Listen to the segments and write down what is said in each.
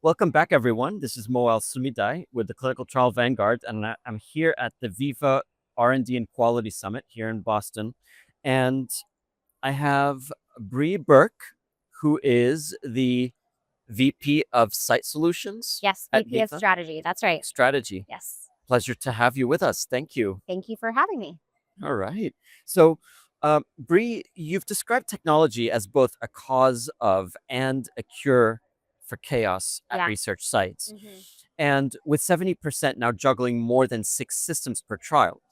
Welcome back, everyone. This is Moel Sumidai with the Clinical Trial Vanguard, and I'm here at the Veeva R&D and Quality Summit here in Boston. And I have Bree Burke, who is the VP of Site Solutions Yes, at VP of Veeva strategy. That's right. Strategy. Yes. Pleasure to have you with us. Thank you. Thank you for having me. All right. So, Bree, you've described technology as both a cause of and a cure for chaos at Yeah. research sites. hmm And with 70% now juggling more than 6 systems per trial,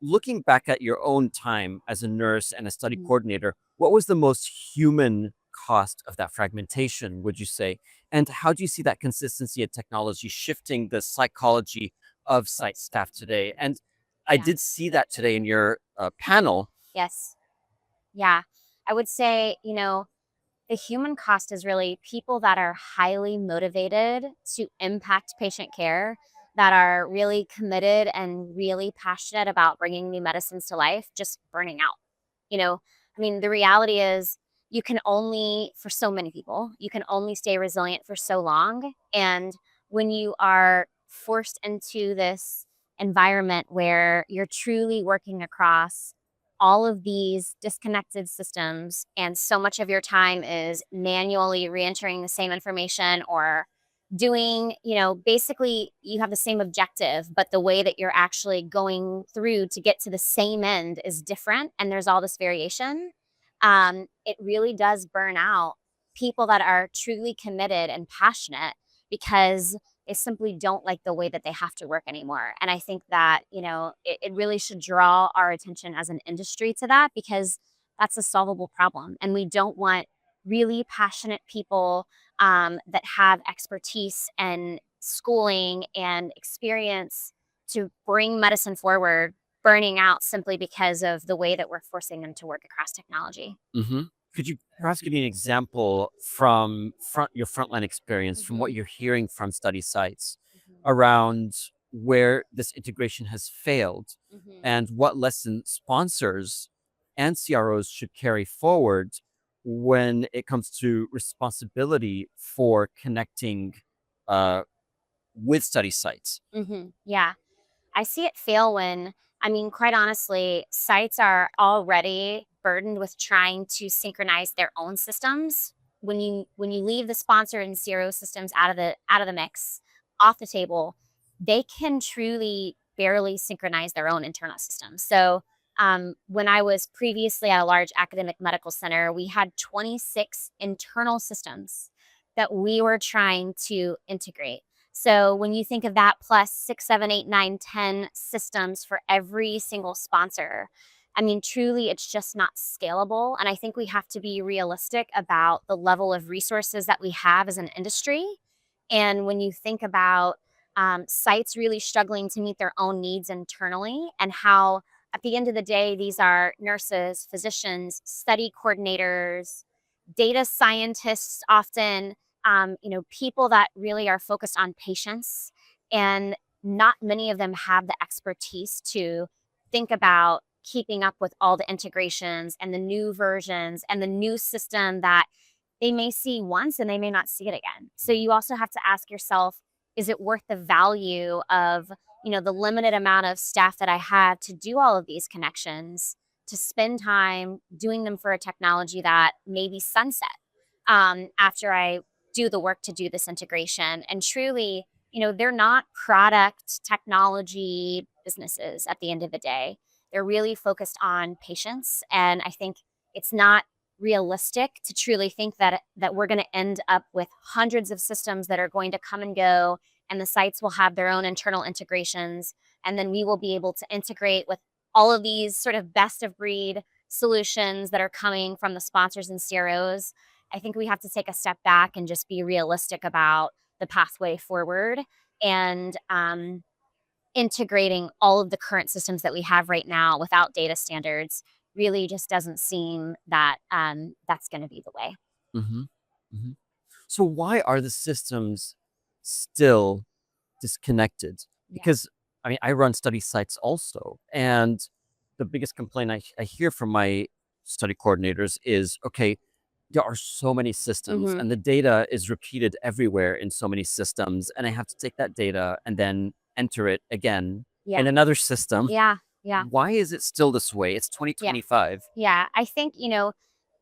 looking back at your own time as a nurse and a study coordinator, what was the most human cost of that fragmentation, would you say? And how do you see that consistency of technology shifting the psychology of site staff today? And I Yeah. did see that today in your panel. Yes. Yeah. I would say, the human cost is really people that are highly motivated to impact patient care, that are really committed and really passionate about bringing new medicines to life, just burning out. You know, the reality is you can only, for so many people, you can only stay resilient for so long. And when you are forced into this environment where you're truly working across all of these disconnected systems and so much of your time is manually re-entering the same information or doing, basically you have the same objective, but the way that you're actually going through to get to the same end is different and there's all this variation. It really does burn out people that are truly committed and passionate because they simply don't like the way that they have to work anymore. And I think that, it really should draw our attention as an industry to that because that's a solvable problem. And we don't want really passionate people that have expertise and schooling and experience to bring medicine forward burning out simply because of the way that we're forcing them to work across technology. hmm Could you perhaps give me an example from your frontline experience, from what Mhm, you're hearing from study sites mhm, around where this integration has failed mhm. and what lesson sponsors and CROs should carry forward when it comes to responsibility for connecting uh, with study sites? Yeah. I see it fail when, quite honestly, sites are already burdened with trying to synchronize their own systems. When you leave the sponsor and CRO systems out of the mix, off the table, they can truly barely synchronize their own internal systems. So when I was previously at a large academic medical center, we had 26 internal systems that we were trying to integrate. So when you think of that plus 6, 7, 8, 9, 10 systems for every single sponsor, truly, it's just not scalable. And I think we have to be realistic about the level of resources that we have as an industry. And when you think about sites really struggling to meet their own needs internally, and how at the end of the day, these are nurses, physicians, study coordinators, data scientists often, people that really are focused on patients, and not many of them have the expertise to think about keeping up with all the integrations and the new versions and the new system that they may see once and they may not see it again. So you also have to ask yourself, is it worth the value of, the limited amount of staff that I have to do all of these connections, to spend time doing them for a technology that maybe sunset after I do the work to do this integration. And truly, they're not product technology businesses at the end of the day. They're really focused on patients. And I think it's not realistic to truly think that we're going to end up with hundreds of systems that are going to come and go, and the sites will have their own internal integrations, and then we will be able to integrate with all of these sort of best of breed solutions that are coming from the sponsors and CROs. I think we have to take a step back and just be realistic about the pathway forward, and integrating all of the current systems that we have right now without data standards really just doesn't seem that that's going to be the way. hmm hmm So why are the systems still disconnected? Yeah. Because I run study sites also, and the biggest complaint I hear from my study coordinators is, okay, there are so many systems Hmm. and the data is repeated everywhere in so many systems. And I have to take that data and then enter it again Yeah. in another system. Yeah. Yeah. Why is it still this way? It's Yeah. 2025. Yeah, I think,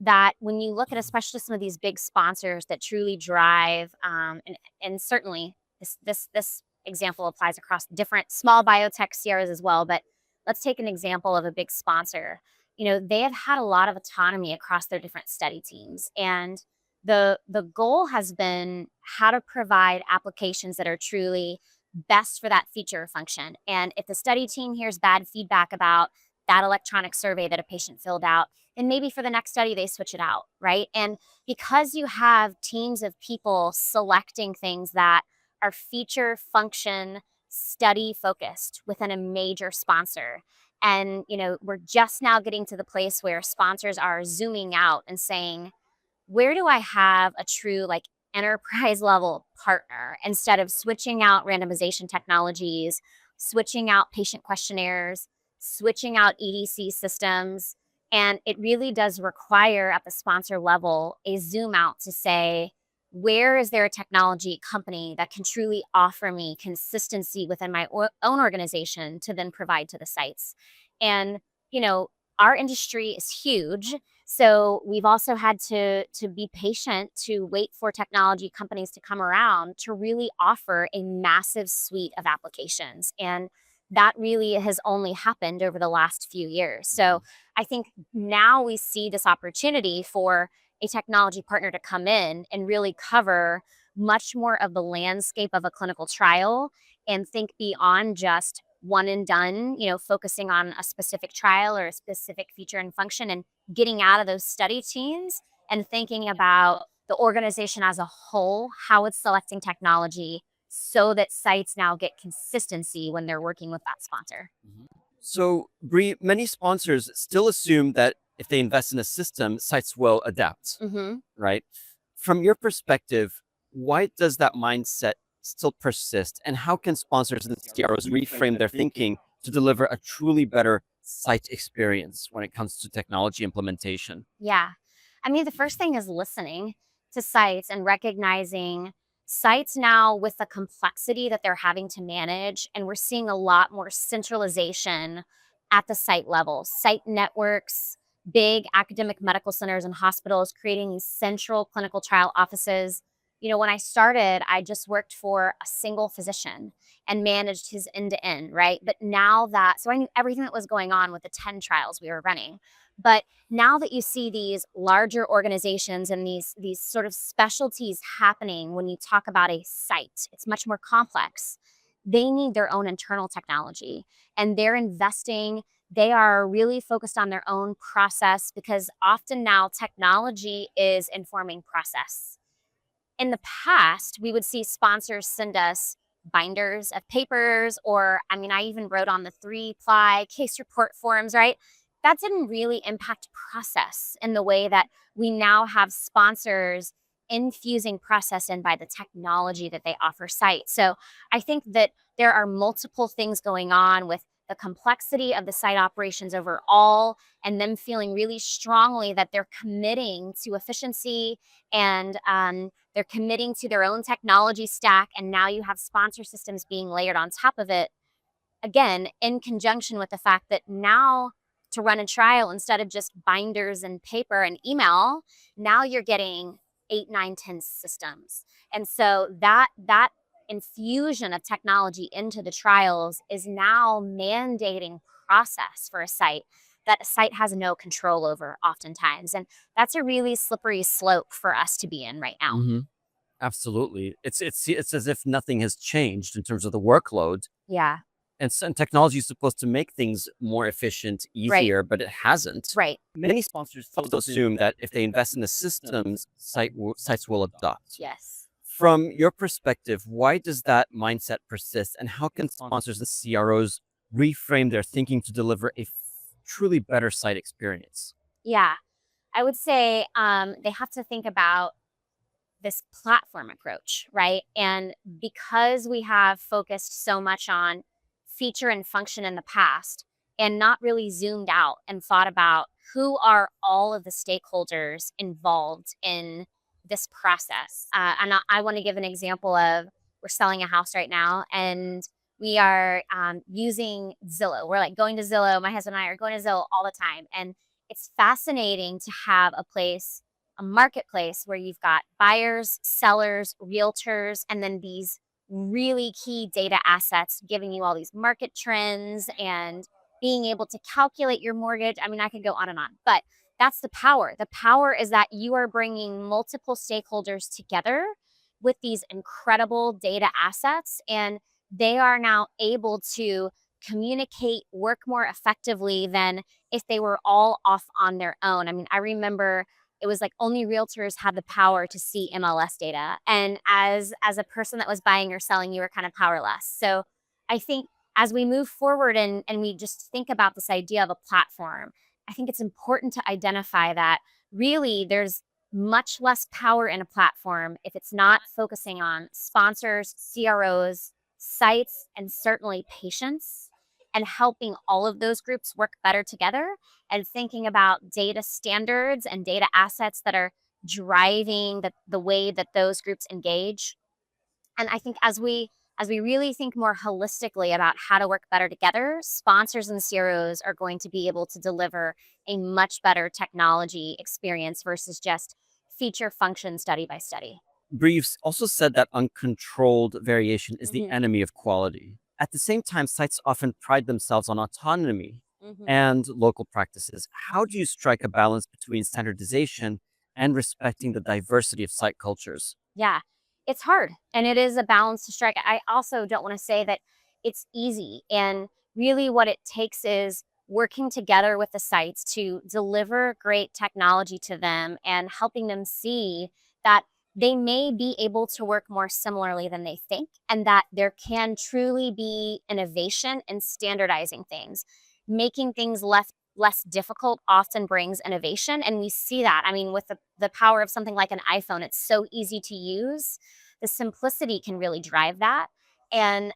that when you look at especially some of these big sponsors that truly drive, and certainly this example applies across different small biotech CROs as well. But let's take an example of a big sponsor. They have had a lot of autonomy across their different study teams, and the goal has been how to provide applications that are truly best for that feature or function. And if the study team hears bad feedback about that electronic survey that a patient filled out, and maybe for the next study they switch it out, right? And because you have teams of people selecting things that are feature function study focused within a major sponsor, and we're just now getting to the place where sponsors are zooming out and saying, where do I have a true like enterprise level partner, instead of switching out randomization technologies, switching out patient questionnaires, switching out EDC systems. And it really does require at the sponsor level a zoom out to say, where is there a technology company that can truly offer me consistency within my own organization to then provide to the sites? And, you know, our industry is huge, so we've also had to be patient to wait for technology companies to come around to really offer a massive suite of applications. And that really has only happened over the last few years. So I think now we see this opportunity for a technology partner to come in and really cover much more of the landscape of a clinical trial and think beyond just one and done, focusing on a specific trial or a specific feature and function, and getting out of those study teams and thinking about the organization as a whole, how it's selecting technology so that sites now get consistency when they're working with that sponsor. Mhm. So, Bree, many sponsors still assume that if they invest in a system, sites will adapt, Hmm. right? From your perspective, why does that mindset still persist? And how can sponsors and CROs reframe their thinking to deliver a truly better site experience when it comes to technology implementation? Yeah. I mean, the first thing is listening to sites and recognizing sites now with the complexity that they're having to manage. And we're seeing a lot more centralization at the site level, site networks, big academic medical centers and hospitals creating these central clinical trial offices. When I started, I just worked for a single physician and managed his end to end, right? But now so I knew everything that was going on with the 10 trials we were running. But now that you see these larger organizations and these sort of specialties happening when you talk about a site, it's much more complex. They need their own internal technology, and they're investing. They are really focused on their own process because often now technology is informing process. In the past, we would see sponsors send us binders of papers, or I mean, I even wrote on the 3-ply case report forms, right? That didn't really impact process in the way that we now have sponsors infusing process in by the technology that they offer site. So I think that there are multiple things going on with the complexity of the site operations overall, and them feeling really strongly that they're committing to efficiency, and they're committing to their own technology stack, and now you have sponsor systems being layered on top of it. Again, in conjunction with the fact that now to run a trial, instead of just binders and paper and email, now you're getting 8, 9, 10 systems. And so that infusion of technology into the trials is now mandating process for a site that a site has no control over oftentimes. And that's a really slippery slope for us to be in right now. Hmm. Absolutely. It's as if nothing has changed in terms of the workload. Yeah. And technology is supposed to make things more efficient, Right. easier, but it hasn't. Right. Many sponsors still assume that if they invest in the systems, sites will adopt. Yes. From your perspective, why does that mindset persist? And how can sponsors and CROs reframe their thinking to deliver a truly better site experience? Yeah. I would say they have to think about this platform approach, right? And because we have focused so much on feature and function in the past, and not really zoomed out and thought about who are all of the stakeholders involved in this process. And I want to give an example of, we're selling a house right now, and we are using Zillow. We're like going to Zillow. My husband and I are going to Zillow all the time. And it's fascinating to have a marketplace where you've got buyers, sellers, realtors, and then these really key data assets giving you all these market trends and being able to calculate your mortgage. I mean, I could go on and on, but that's the power. The power is that you are bringing multiple stakeholders together with these incredible data assets, and they are now able to communicate, work more effectively than if they were all off on their own. I mean, I remember it was like only realtors had the power to see MLS data. And as a person that was buying or selling, you were kind of powerless. So I think as we move forward and we just think about this idea of a platform, I think it's important to identify that really there's much less power in a platform if it's not focusing on sponsors, CROs, sites, and certainly patients, and helping all of those groups work better together, and thinking about data standards and data assets that are driving the way that those groups engage. And I think as we really think more holistically about how to work better together, sponsors and CROs are going to be able to deliver a much better technology experience versus just feature function study by study. Brees also said that uncontrolled variation is the Mhm. enemy of quality. At the same time, sites often pride themselves on autonomy Mhm. and local practices. How do you strike a balance between standardization and respecting the diversity of site cultures? Yeah, it's hard and it is a balance to strike. I also don't want to say that it's easy. And really, what it takes is working together with the sites to deliver great technology to them and helping them see that they may be able to work more similarly than they think, and that there can truly be innovation in standardizing things. Making things less difficult often brings innovation, and we see that. I mean, with the power of something like an iPhone, it's so easy to use. The simplicity can really drive that, and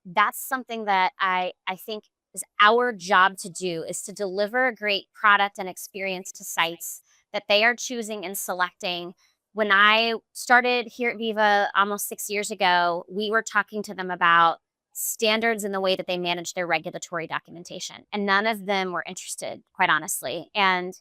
that's something that I think is our job to do, is to deliver a great product and experience to sites that they are choosing and selecting. When I started here at Viva almost 6 years ago, we were talking to them about standards in the way that they manage their regulatory documentation. And none of them were interested, quite honestly. And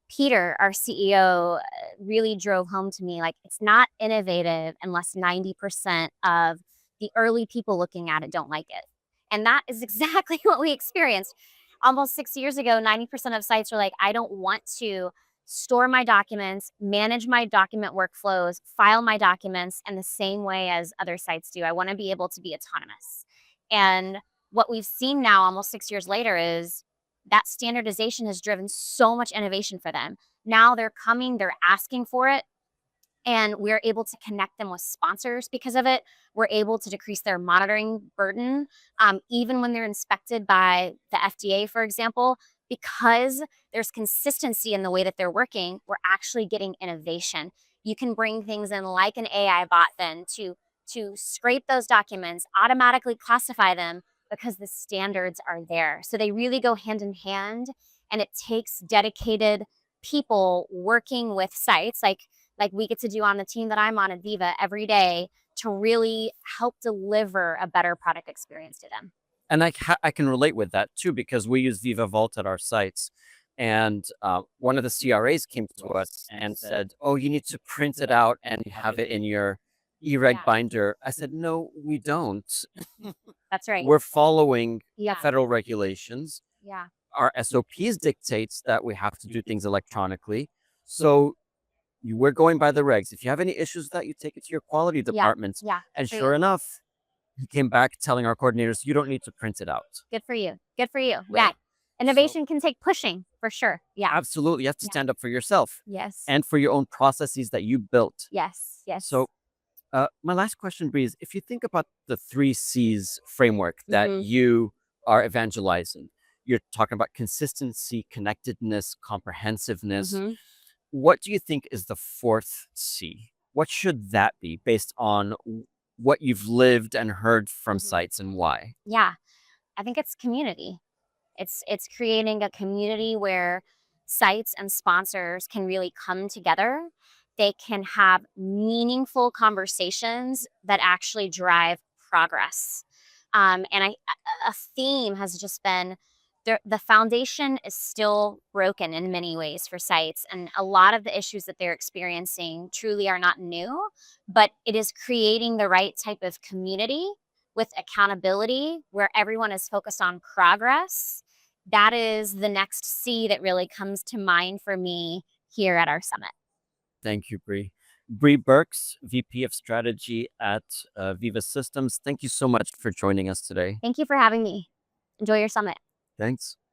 Peter, our CEO, really drove home to me like, it's not innovative unless 90% of the early people looking at it don't like it. And that is exactly what we experienced. Almost 6 years ago, 90% of sites were like, I don't want to store my documents, manage my document workflows, file my documents in the same way as other sites do. I want to be able to be autonomous. And what we've seen now, almost 6 years later, is that standardization has driven so much innovation for them. Now they're coming, they're asking for it, and we're able to connect them with sponsors because of it. We're able to decrease their monitoring burden, even when they're inspected by the FDA, for example, because there's consistency in the way that they're working. We're actually getting innovation. You can bring things in like an AI bot then to scrape those documents, automatically classify them because the standards are there. So they really go hand in hand, and it takes dedicated people working with sites like we get to do on the team that I'm on at Viva every day to really help deliver a better product experience to them. And I can relate with that too, because we use Viva Vault at our sites. And one of the CRAs came to us and said, "Oh, you need to print it out and have it in your e-reg Yeah, binder." I said, "No, we don't. that's right. We're following Yeah, federal regulations. yeah, Our SOPs dictates that we have to do things electronically. So we're going by the regs. If you have any issues with that, you take it to your quality yeah, department." yeah. Good And for sure you. enough, he came back telling our coordinators, "You don't need to print it out." Good for you. Good for you. Yeah. Right. So Innovation can take pushing for sure. Yeah. absolutely, you have to Yeah. stand up for yourself Yes. and for your own processes that you built. Yes. Yes. So, my last question, Bree, is if you think about the 3 C's framework that Hmm. you are evangelizing, you're talking about consistency, connectedness, comprehensiveness. Hmm. What do you think is the 4th C? What should that be based on what you've lived and heard from Hmm. sites, and why? Yeah. I think it's community. It's creating a community where sites and sponsors can really come together. They can have meaningful conversations that actually drive progress. And a theme has just been the foundation is still broken in many ways for sites, and a lot of the issues that they're experiencing truly are not new, but it is creating the right type of community with accountability where everyone is focused on progress. That is the next C that really comes to mind for me here at our summit. Thank you, Bree. Bree Burks, VP of Strategy at Veeva Systems. Thank you so much for joining us today. Thank you for having me. Enjoy your summit. Thanks.